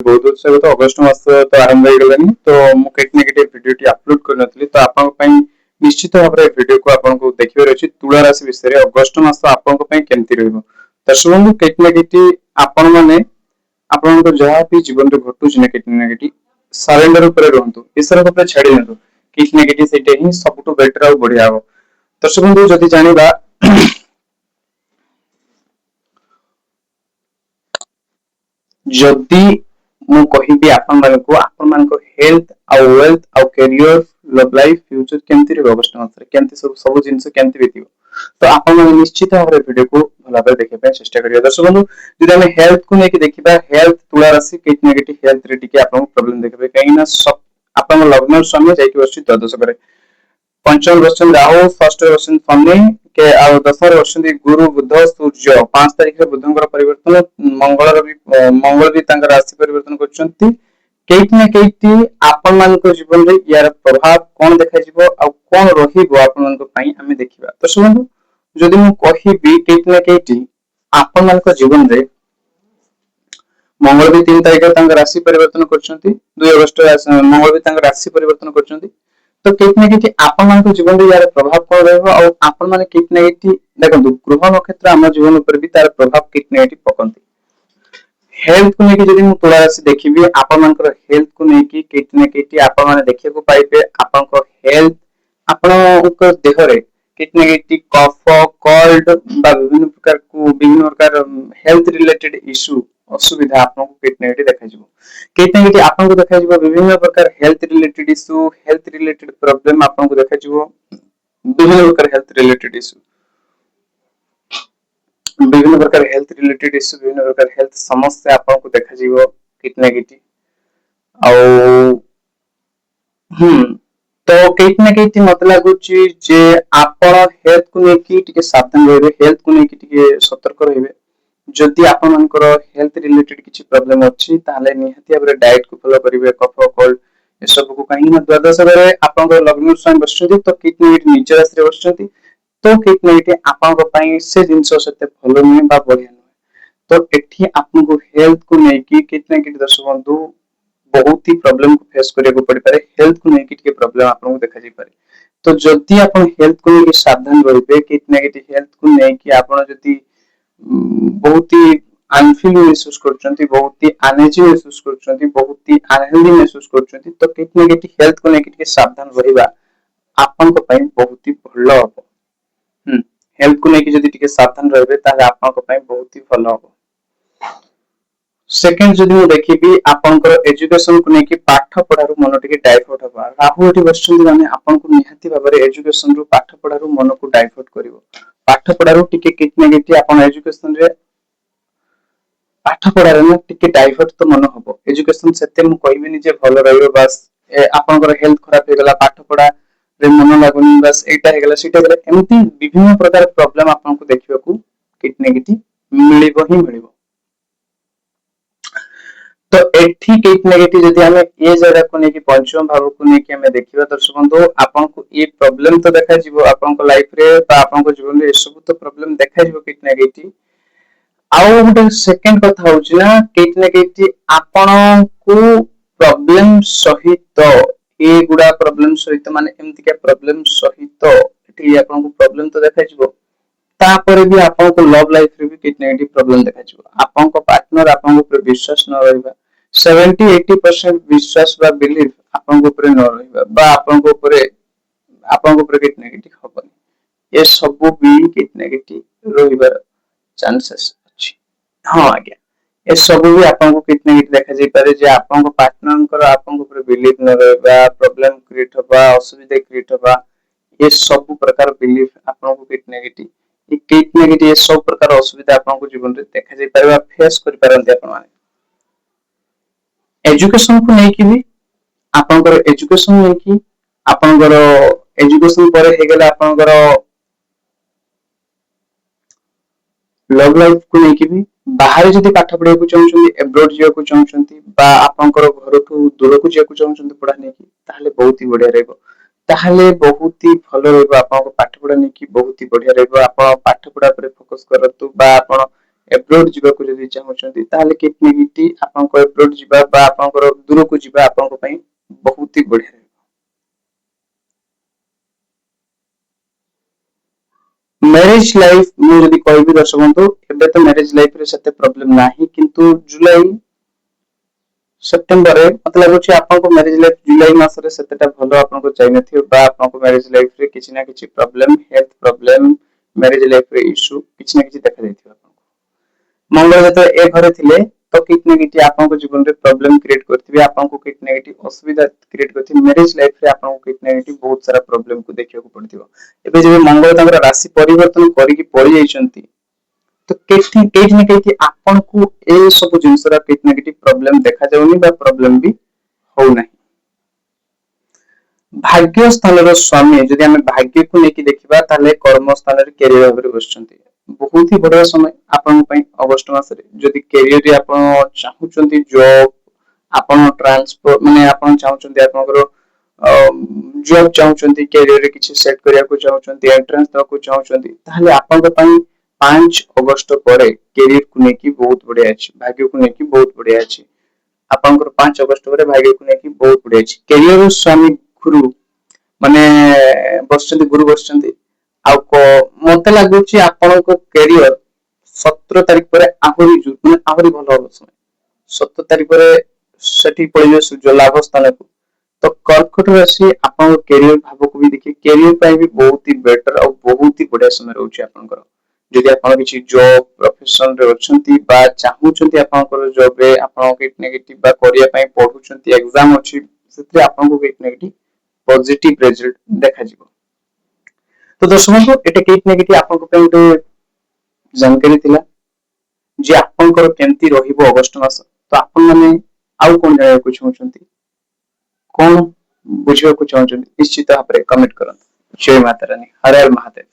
बहुत उत्सव तो अगस्त मास तो आरंभ हो गलानी तो मु केट नेगेटिव वीडियो टी अपलोड कर नथली तो आपन पई निश्चित भाबरे वीडियो को आपन को देखिबार अछि तुला राशि विषय रे अगस्त मास आपन को पई केमति रहबो दर्शक बंधु केट नेगेटिव आपन माने आपन को जहा भी जीवन रे घटु छ केट नेगेटिव सरेंडर ऊपर रहंतु ईश्वर को ऊपर छाडी दंतु केट नेगेटिव सेटे ही सबटु बेटर आ बढ़िया हो दर्शक बंधु जदि जानिबा जदि मु कहिबी आपन मानको हेल्थ आ वेल्थ आ करियर लव लाइफ फ्यूचर केमति रे अगस्त मास रे केमति सब जिंस केमति बितिबो तो आपन माने निश्चित भाबरे वीडियो को भला भाबरे देखि पे चेष्टा करियो दर्शक बंधु जदि हम हेल्थ को नेकी देखिबा हेल्थ तुला राशि केट नेगेटिव हेल्थ रे टिके आपन प्रॉब्लम देखबे काईना सब आपन लग्न समय जाईकी बसि द्वादश करे पंचम वर्षन राहु फर्स्ट वर्षन शनि के आ दशर वर्षन गुरु बुध सूर्य 5 तारिख रे बुधंकर परिवर्तन मंगल भी तांकर राशि परिवर्तन करछंती केट ने केटी आपन मान को जीवन रे यार प्रभाव कोन देखा जिवो आ कोन रहिबो आपन मान को पई हमें देखिबा तो सुनंदु जदि मु कहिबी केट ने केटी आपन मान को जीवन रे मंगल भी 3 तारिख तांकर राशि परिवर्तन करछंती 2 अगस्त मंगल भी तांकर राशि परिवर्तन करछंती तो केट ने केटी आपन मान को जीवन रे यार प्रभाव कोन रहबो आ आपन माने केट ने केटी देखंतु ग्रह नक्षत्र हम जीवन ऊपर भी तार प्रभाव केट ने केटी पकंती हेल्थ को लेके जदि मु तुला राशि देखिबी आपन मानकर हेल्थ को लेके केटने केटी आपन माने देखिया को पाइबे आपन को हेल्थ आपन को देह रे केटने केटी कफ कोल्ड बा विभिन्न प्रकार हेल्थ रिलेटेड इशू असुविधा आपन को केटने केटी देखा जिवो केटने केटी आपन को देखा जिवो विभिन्न प्रकार health related issue health related problem आपन को देखा जिवो विभिन्न प्रकार हेल्थ रिलेटेड इशू विभिन्न प्रकार हेल्थ रिलेटेड इश्यू विभिन्न प्रकार हेल्थ समस्या आपन को देखा जीवो कितने किटी आउ तो कितने किटी मत लागुची जे आपन हेल्थ को नेकी टिके सावधान रहबे हेल्थ को नेकी टिके सतर्क रहबे जदि आपन मानकर हेल्थ रिलेटेड किछि प्रॉब्लम अछि ताले निहाती हमरे डाइट को फॉलो करिवे कफ कोल्ड ए सब को कहीं ना द्वादश रे आपन को लग्न स्वयं बसछथि तो कितने नीचे राशि रे बसछथि तो कितने आपन को पई से जिंस सते भलो नहीं बा बढ़िया नहीं तो एठी आपन को हेल्थ को नेकी कितने किट दर्शक बंधु बहुत ही प्रॉब्लम को फेस करे को पड़ी पारे हेल्थ को नेकी के प्रॉब्लम आपन को देखा जी पारे तो जदि आपन हेल्थ को नेकी सावधान रहिबे कितने किट हेल्थ को नेकी आपन जदि बहुत ही अनफील महसूस करछंती बहुत ही अनएजी महसूस करछंती बहुत ही अनहेल्दी महसूस करछंती तो कितने किट हेल्थ को नेकी के सावधान रहिबा आपन को पई बहुत ही भलो हो हेल्थ को लेके जदि टिके सावधान रहबे ताले आपन को पई बहुत ही भलो हो सेकंड जदि मु देखिबी आपन को एजुकेशन को लेके पाठ पढारु मन टिके डाइवर्ट होबा राहु एठी बसछन माने आपन को निहाती भाबरे एजुकेशन रु पाठ पढारु मन को डाइवर्ट करिवो पाठ पढारु टिके कितने गिटी आपन एजुकेशन रे पाठ पढारे न टिके डाइवर्ट तो मन होबो एजुकेशन सेते मु कहिबेनी जे भलो रहइबो बस आपन को हेल्थ खराब हे गला पाठ पढा रे मन लागुनी बस एटा हे गला सीटा गला एमती विभिन्न प्रकार प्रॉब्लम आपन को देखिबा को कितने गिटी मिलिबो ही मिलिबो तो एठी कितने गिटी जदि हमें ए जगह को नेकी पंचम भाव को नेकी हमें देखिबा दर्शक बंधु आपन को ए प्रॉब्लम तो देखा जिवो आपन को लाइफ रे बा आपन को जीवन रे सब तो प्रॉब्लम देखा जिवो कितने गिटी आउ गोटे सेकंड कथा होउची ना कितने गिटी आपन को प्रॉब्लम सहित ए गुडा प्रॉब्लम सहित माने एमति के प्रॉब्लम सहित एठी आपन को प्रॉब्लम तो देखा जिवो तापर भी आपन को लव लाइफ रे भी कितने गिटी प्रॉब्लम देखा जिवो आपन को पार्टनर आपन को ऊपर विश्वास न रहइबा 70-80% विश्वास बा बिलीफ आपन को ऊपर न रहइबा बा आपन को ऊपर कितने गिटी हबनी ए सब भी कितने गिटी रहिबार चांसेस अछि हां आज्ञा ए सब भी आपन को कितने गिटी देखा जाई पारे जे आपन को पार्टनर कर आपन को ऊपर बिलीफ न रहइबा प्रॉब्लम क्रिएट होबा असुविधा क्रिएट होबा ये सब प्रकार बिलीफ आपन को कितने गिटी ये कितने गिटी ये सब प्रकार असुविधा आपन को जीवन रे देखा जाई पारे फेस करि पारंते आपन माने एजुकेशन को नै कि भी आपन को एजुकेशन नै कि आपन को एजुकेशन पर हे गेला आपन को लव लाइफ को नै कि भी बाहर जदी पाठ पढे को चाहछन्ती एब्रॉड जिया को चाहछन्ती बा आपन को घर ठू दूर को जिया को चाहछन्ती पढा नै कि ताहले बहुत ही बढ़िया रहबो ताहले बहुत ही भलो रहबो आपन को पाठ पढा नै कि बहुत ही बढ़िया रहबो आपन पाठ पढा पर फोकस करतु बा आपन एब्रोड जीवाको जदि चाहूचंती ताले किट नेगेटिव आपनको एब्रोड जीवा बा आपनको दूर को जीवा आपनको पई बहुत ही बढ़िया। मैरिज लाइफ मु जदि कहबी दर्शक बंधु एबे तो मैरिज लाइफ रे सते प्रॉब्लम नाही किंतु जुलाई सेप्टेम्बर रे मतलब लाଗୁଛି आपनको मैरिज लाइफ जुलाई मास रे सतेटा भलो आपनको चाहि नथियो बा आपनको मैरिज लाइफ रे किछि ना किछि problem health problem marriage life रे इशू किछि ना किछि देखा जाइथियो आपनको मंगल जते ए घरे थिले तो किट नेगेटिव आपनको जीवन रे प्रॉब्लम क्रिएट करथिबे आपनको किट नेगेटिव असुविधा क्रिएट करथि मैरिज लाइफ रे आपनको किट नेगेटिव बहुत सारा प्रॉब्लम को देखियो को पड़थिबो एबे जे मंगल तांकर राशि परिवर्तन करि कि पड़ी जाइछंती तो केठी न केठी आपन को ए सब जिंसरा किट नेगेटिव प्रॉब्लम देखा जाउनी बा प्रॉब्लम भी हो नाही। भाग्य स्थान रो स्वामी जदि हम भाग्य को लेके देखिबा ताले कर्म स्थान रे कैरियर भाबरे बसचंती बहुत ही बड़ा समय आपन पई अगस्त मास रे जदि कैरियर रे आपन चाहूचंती जॉब आपन ट्रांसफर माने आपन चाहूचंती आपनकर जॉब चाहूचंती कैरियर रे किछि सेट करिया को चाहूचंती एंट्रेंस द को चाहूचंती ताले आपन पई 5 अगस्त परे कैरियर को लेके बहुत बढ़िया अछि भाग्य को लेके बहुत बढ़िया अछि आपनकर 5 अगस्त परे भाग्य को लेके बहुत बढ़िया अछि कैरियर स्वामी गुरु माने बसचंती गुरु बसचंती आ को मते लागुची आपनको कैरियर 17 तारिख परे आहुरी भलो हो समय 17 तारिख परे सेठी पड़ियो सूर्य लाभ स्थान को तो कर्कट राशि आपन कैरियर भाव को भी देखि कैरियर पाई भी बहुत ही बेटर और बहुत ही बढ़िया समय रहउची आपनकर जदि आपन किछि जॉब प्रोफेशन रे अछंती बा चाहूचंती आपनकर जॉब रे आपन किट नेगेटिव बा करिया पाई पढुचंती एग्जाम अछि सेते आपन को किट नेगेटिव पॉजिटिव रिजल्ट देखा जिवो। तो दर्शकों एटे किट नेगेटिव आपन को पे जानकारी थिला जे आपनकर केमती रहिबो अगस्त मास तो आपन माने आउ कोन जाय को चाहूचंती कोन बुझियो को चाहूचंती निश्चित भाबरे कमेंट करन। जय माता रानी हर हर महादेव।